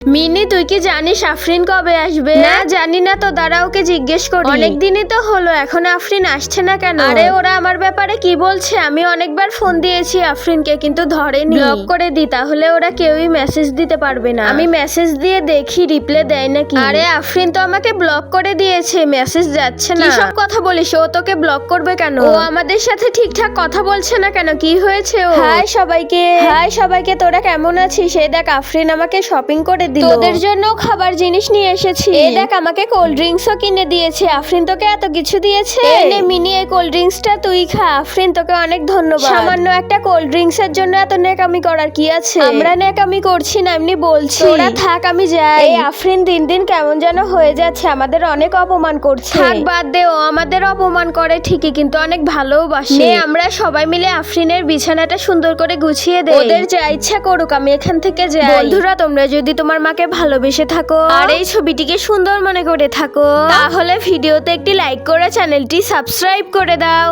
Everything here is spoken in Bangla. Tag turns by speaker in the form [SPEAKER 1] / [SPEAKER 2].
[SPEAKER 1] মিনি, তুই কি জানিস আফরিন কবে আসবে? না জানি না তো, দাঁড়া ওকে জিজ্ঞেস করি। অনেকদিনই তো হলো, এখন আফরিন আসছে না কেন? আরে ওরা আমার ব্যাপারে কি বলছে? আমি অনেকবার ফোন দিয়েছি আফরিনকে, কিন্তু ধরেনি। ব্লক করে দি, তাহলে ওরা কেউই মেসেজ দিতে পারবে না। আমি মেসেজ দিয়ে দেখি রিপ্লাই দেয় নাকি। আরে আফরিন তো আমাকে ব্লক করে দিয়েছে, মেসেজ যাচ্ছে না। কি সব কথা বলিস? ও তোকে ব্লক করবে কেন? ও আমাদের সাথে ঠিকঠাক কথা বলছে না কেন? কি হয়েছে? ও হাই সবাইকে, তোরা কেমন আছিস? এই দেখ আফরিন আমাকে শপিং করে দিল, তোদের জন্য খাবার জিনিস নিয়ে এসেছি। এই দেখ আমাকে কোল্ড ড্রিঙ্কসও কিনে দিয়েছে। আফরিন তোকে এত কিছু দিয়েছে? নে মিনি, এই কোল্ড ড্রিঙ্কসটা তুই খা। আফরিন তোকে অনেক ধন্যবাদ। সামান্য একটা কোল্ড ড্রিঙ্কস এর জন্য এত নেকামি করার কি আছে? আমরা নেকামি করছি না, এমনি বলছি। তোরা থাক, আমি যাই। এই আফরিন দিন দিন কেমন যেন হয়ে যাচ্ছে, আমাদের অনেক অপমান করছে। থাক বাদ দে, ও আমাদের অপমান করে ঠিকই, কিন্তু অনেক ভালোবাসে। নে আমরা সবাই মিলে আফরিনের বিছানাটা সুন্দর করে গুছিয়ে দেই। ওদের যা ইচ্ছা করুক, আমি এখান থেকে যাই। বন্ধুরা, তোমরা যদি তোমার মাকে ভালোবেসে থাকো আর এই ছবিটিকে সুন্দর মনে করে থাকো, তাহলে ভিডিওতে একটি লাইক করে চ্যানেলটি সাবস্ক্রাইব করে দাও।